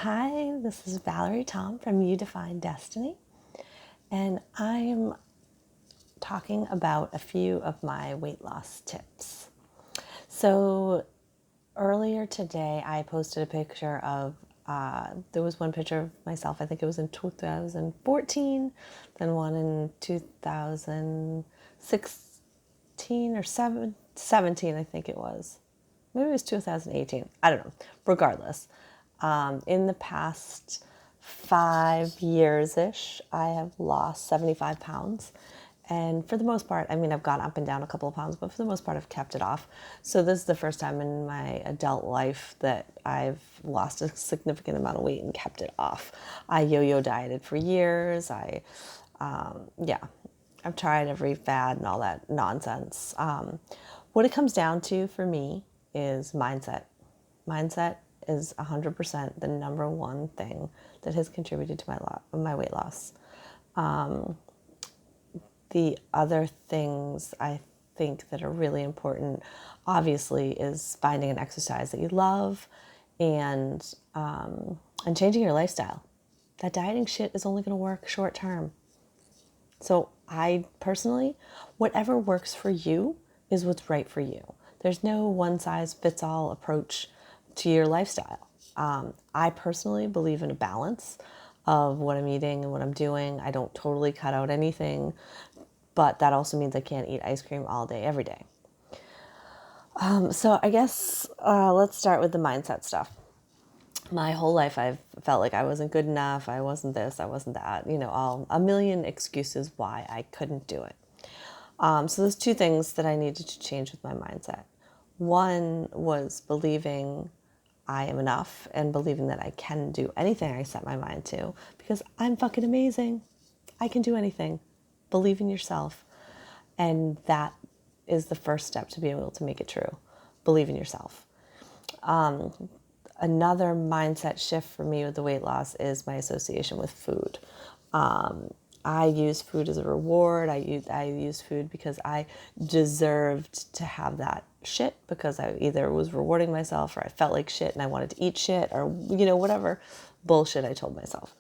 Hi, this is Valerie Tom from You Define Destiny, and I'm talking about a few of my weight loss tips. So, earlier today, I posted a picture of, there was one picture of myself, I think it was in 2014, then one in 2016 or 17, I think it was. Maybe it was 2018. I don't know. Regardless, in the past 5 years-ish, I have lost 75 pounds. And for the most part, I mean, I've gone up and down a couple of pounds, but for the most part, I've kept it off. So this is the first time in my adult life that I've lost a significant amount of weight and kept it off. I yo-yo dieted for years. Yeah, I've tried every fad and all that nonsense. What it comes down to for me is mindset. Mindset is 100% the number one thing that has contributed to my weight loss. The other things I think that are really important, obviously, is finding an exercise that you love and changing your lifestyle. That dieting shit is only going to work short term. So I personally, whatever works for you is what's right for you. There's no one size fits all approach to your lifestyle. I personally believe in a balance of what I'm eating and what I'm doing. I don't totally cut out anything, but that also means I can't eat ice cream all day, every day. So I guess let's start with the mindset stuff. My whole life I've felt like I wasn't good enough, I wasn't this, I wasn't that, all a million excuses why I couldn't do it. So there's two things that I needed to change with my mindset. One was believing I am enough and believing that I can do anything I set my mind to because I'm fucking amazing. I can do anything. Believe in yourself. And that is the first step to be able to make it true. Believe in yourself. Another mindset shift for me with the weight loss is my association with food. I use food as a reward. I use food because I deserved to have that shit because I either was rewarding myself or I felt like shit and I wanted to eat shit or, whatever bullshit I told myself.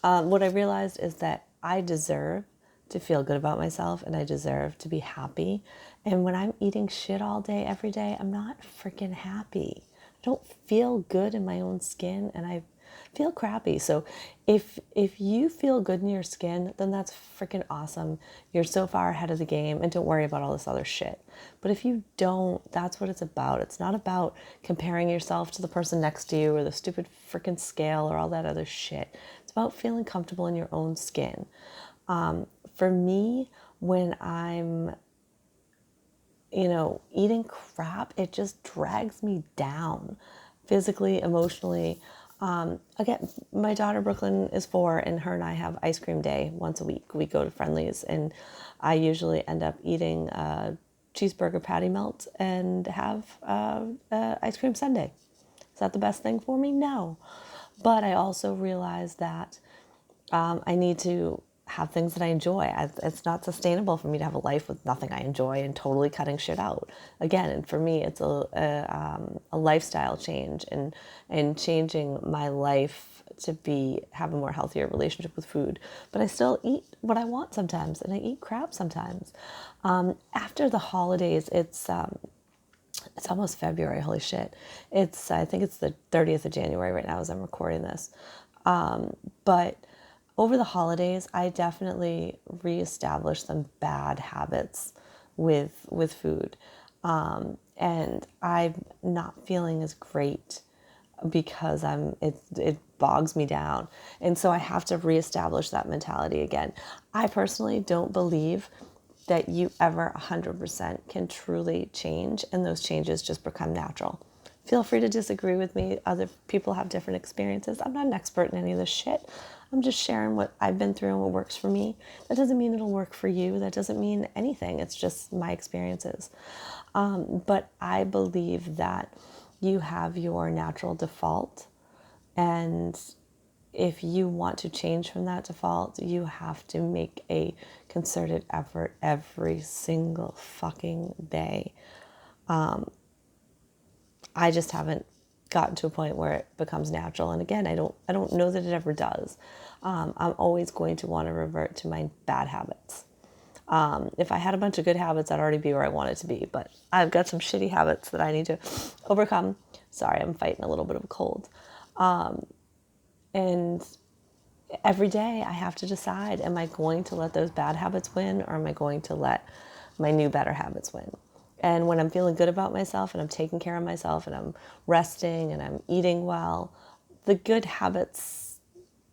What I realized is that I deserve to feel good about myself and I deserve to be happy. And when I'm eating shit all day, every day, I'm not freaking happy. I don't feel good in my own skin and I feel crappy. So if you feel good in your skin, then that's freaking awesome. You're so far ahead of the game and don't worry about all this other shit. But if you don't, that's what it's about. It's not about comparing yourself to the person next to you or the stupid freaking scale or all that other shit. It's about feeling comfortable in your own skin. For me, when I'm eating crap, it just drags me down physically, emotionally. Again, my daughter Brooklyn is 4 and her and I have ice cream day once a week. We go to Friendly's and I usually end up eating a cheeseburger patty melt and have ice cream sundae. Is that the best thing for me? No. But I also realize that I need to have things that I enjoy. It's not sustainable for me to have a life with nothing I enjoy and totally cutting shit out. Again, and for me, it's a lifestyle change and changing my life to have a more healthier relationship with food. But I still eat what I want sometimes, and I eat crap sometimes. After the holidays, it's almost February. Holy shit! I think it's the 30th of January right now as I'm recording this. But over the holidays, I definitely reestablished some bad habits with food, and I'm not feeling as great because it bogs me down, and so I have to reestablish that mentality again. I personally don't believe that you ever 100% can truly change, and those changes just become natural. Feel free to disagree with me. Other people have different experiences. I'm not an expert in any of this shit. I'm just sharing what I've been through and what works for me. That doesn't mean it'll work for you. That doesn't mean anything. It's just my experiences. But I believe that you have your natural default. And if you want to change from that default, you have to make a concerted effort every single fucking day. I just haven't gotten to a point where it becomes natural. And again, I don't know that it ever does. I'm always going to want to revert to my bad habits. If I had a bunch of good habits, I'd already be where I wanted to be. But I've got some shitty habits that I need to overcome. Sorry, I'm fighting a little bit of a cold. And every day I have to decide, am I going to let those bad habits win, or am I going to let my new better habits win? And when I'm feeling good about myself and I'm taking care of myself and I'm resting and I'm eating well, the good habits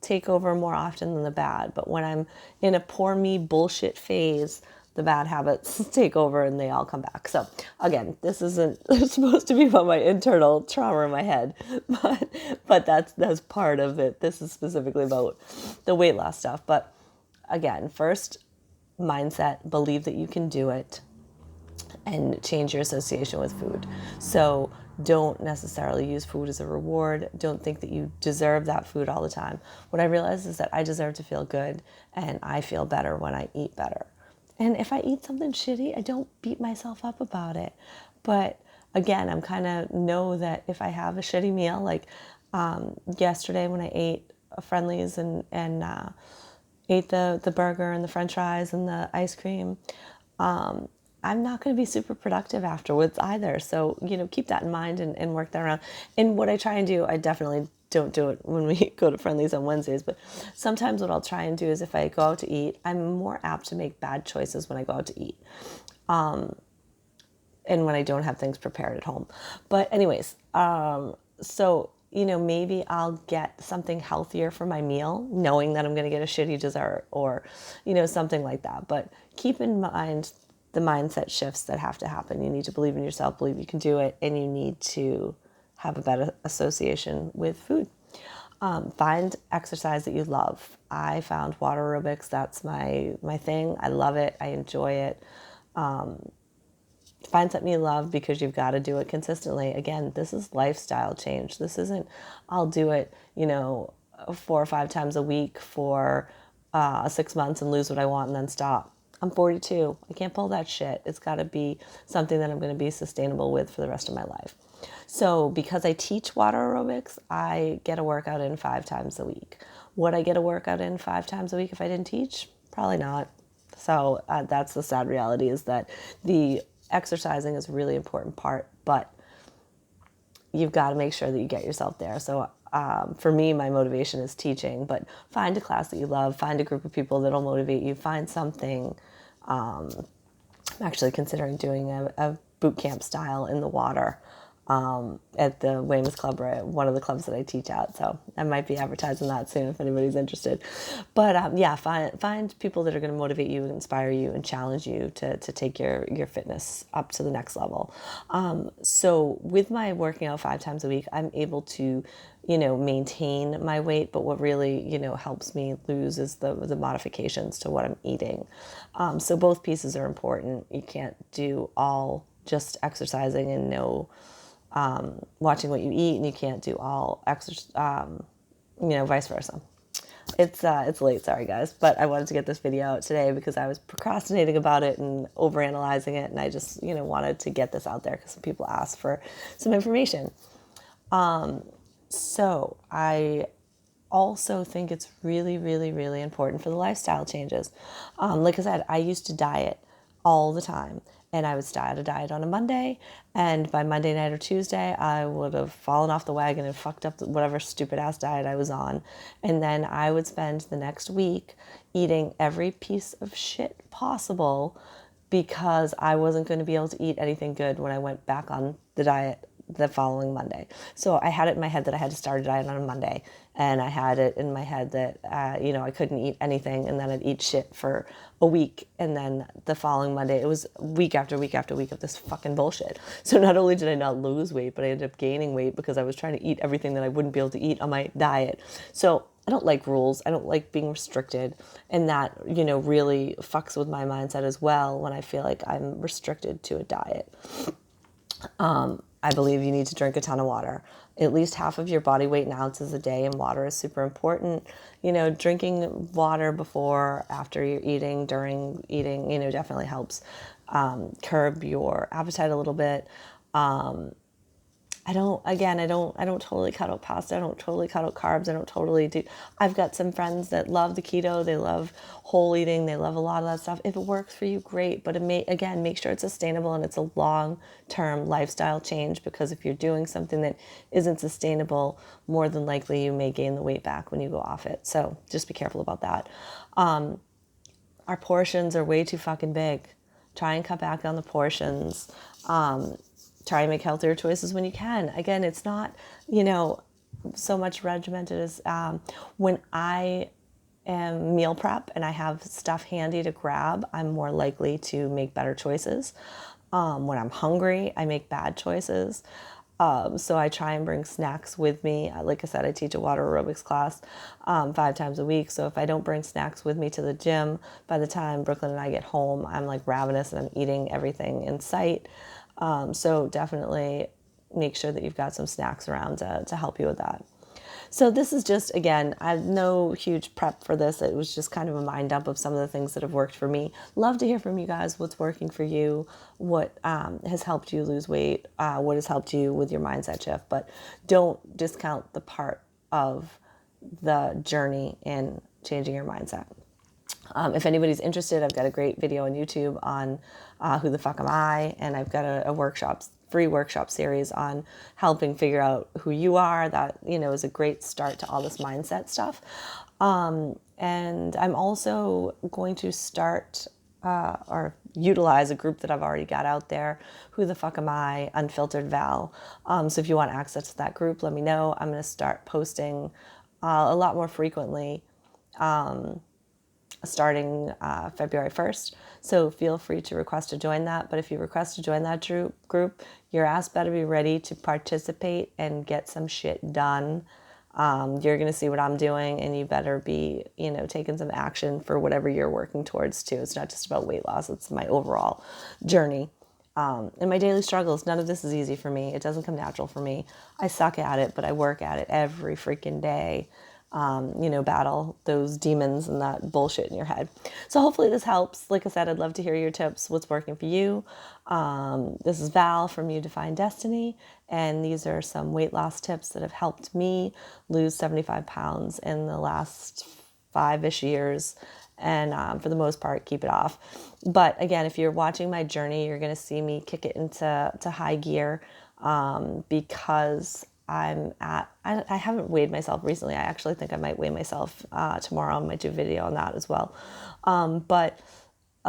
take over more often than the bad. But when I'm in a poor me bullshit phase, the bad habits take over and they all come back. So again, this isn't supposed to be about my internal trauma in my head, but that's part of it. This is specifically about the weight loss stuff. But again, first, mindset, believe that you can do it, and change your association with food. So don't necessarily use food as a reward. Don't think that you deserve that food all the time. What I realized is that I deserve to feel good, and I feel better when I eat better. And if I eat something shitty, I don't beat myself up about it. But again, I'm kind of know that if I have a shitty meal, like yesterday when I ate a Friendly's and ate the burger and the French fries and the ice cream, I'm not going to be super productive afterwards either. So, keep that in mind and work that around. And what I try and do, I definitely don't do it when we go to Friendly's on Wednesdays, but sometimes what I'll try and do is if I go out to eat, I'm more apt to make bad choices when I go out to eat. And when I don't have things prepared at home. But anyways, so, maybe I'll get something healthier for my meal, knowing that I'm going to get a shitty dessert or, something like that. But keep in mind the mindset shifts that have to happen. You need to believe in yourself, believe you can do it, and you need to have a better association with food. Find exercise that you love. I found water aerobics. That's my thing. I love it. I enjoy it. Find something you love, because you've got to do it consistently. Again, this is lifestyle change. This isn't, I'll do it, 4 or 5 times a week for 6 months and lose what I want and then stop. I'm 42. I can't pull that shit. It's got to be something that I'm going to be sustainable with for the rest of my life. So because I teach water aerobics, I get a workout in 5 times a week. Would I get a workout in 5 times a week if I didn't teach? Probably not. So that's the sad reality, is that the exercising is a really important part, but you've got to make sure that you get yourself there. So for me, my motivation is teaching, but find a class that you love, find a group of people that'll motivate you, find something. I'm actually considering doing a boot camp style in the water at the Weymouth Club, or one of the clubs that I teach at. So I might be advertising that soon if anybody's interested. But yeah, find people that are going to motivate you, inspire you, and challenge you to take your fitness up to the next level. So with my working out 5 times a week, I'm able to, maintain my weight. But what really, helps me lose is the modifications to what I'm eating. So both pieces are important. You can't do all just exercising and no watching what you eat, and you can't do all exercise, vice versa. It's late, sorry guys, but I wanted to get this video out today because I was procrastinating about it and overanalyzing it, and I just, wanted to get this out there because some people asked for some information. So I also think it's really, really, really important for the lifestyle changes. Like I said, I used to diet all the time, and I would start a diet on a Monday, and by Monday night or Tuesday, I would have fallen off the wagon and fucked up whatever stupid ass diet I was on. And then I would spend the next week eating every piece of shit possible, because I wasn't going to be able to eat anything good when I went back on the diet the following Monday. So I had it in my head that I had to start a diet on a Monday, and I had it in my head that, I couldn't eat anything, and then I'd eat shit for a week, and then the following Monday, it was week after week after week of this fucking bullshit. So not only did I not lose weight, but I ended up gaining weight because I was trying to eat everything that I wouldn't be able to eat on my diet. So I don't like rules. I don't like being restricted, and that, really fucks with my mindset as well when I feel like I'm restricted to a diet. I believe you need to drink a ton of water. At least half of your body weight in ounces a day, and water is super important. Drinking water before, after you're eating, during eating, definitely helps curb your appetite a little bit. I I don't totally cut out pasta. I don't totally cut out carbs. I don't totally do. I've got some friends that love the keto. They love whole eating. They love a lot of that stuff. If it works for you, great. But again, make sure it's sustainable and it's a long-term lifestyle change, because if you're doing something that isn't sustainable, more than likely you may gain the weight back when you go off it. So just be careful about that. Our portions are way too fucking big. Try and cut back on the portions. Try and make healthier choices when you can. Again, it's not, so much regimented as when I am meal prep and I have stuff handy to grab, I'm more likely to make better choices. When I'm hungry, I make bad choices. So I try and bring snacks with me. Like I said, I teach a water aerobics class 5 times a week. So if I don't bring snacks with me to the gym, by the time Brooklyn and I get home, I'm like ravenous and I'm eating everything in sight. So definitely make sure that you've got some snacks around to help you with that. So this is just, again, I have no huge prep for this. It was just kind of a mind dump of some of the things that have worked for me. Love to hear from you guys. What's working for you? What has helped you lose weight? What has helped you with your mindset shift? But don't discount the part of the journey in changing your mindset. If anybody's interested, I've got a great video on YouTube on Who the Fuck Am I? And I've got a free workshop series on helping figure out who you are. That, is a great start to all this mindset stuff. And I'm also going to start or utilize a group that I've already got out there, Who the Fuck Am I? Unfiltered Val. So if you want access to that group, let me know. I'm going to start posting a lot more frequently starting February 1st. So feel free to request to join that. But if you request to join that group, your ass better be ready to participate and get some shit done. You're going to see what I'm doing, and you better be, taking some action for whatever you're working towards too. It's not just about weight loss. It's my overall journey. And my daily struggles. None of this is easy for me. It doesn't come natural for me. I suck at it, but I work at it every freaking day. Battle those demons and that bullshit in your head. So hopefully this helps. Like I said, I'd love to hear your tips. What's working for you? This is Val from You Define Destiny. And these are some weight loss tips that have helped me lose 75 pounds in the last 5-ish years. And for the most part, keep it off. But again, if you're watching my journey, you're going to see me kick it into high gear because I haven't weighed myself recently. I actually think I might weigh myself tomorrow. I might do a video on that as well.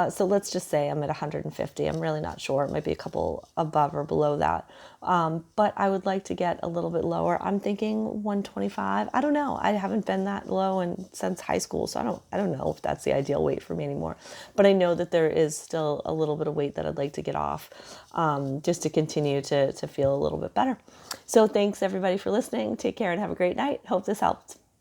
So let's just say I'm at 150. I'm really not sure. It might be a couple above or below that. But I would like to get a little bit lower. I'm thinking 125. I don't know. I haven't been that low since high school. So I don't know if that's the ideal weight for me anymore. But I know that there is still a little bit of weight that I'd like to get off just to continue to feel a little bit better. So thanks everybody for listening. Take care and have a great night. Hope this helped.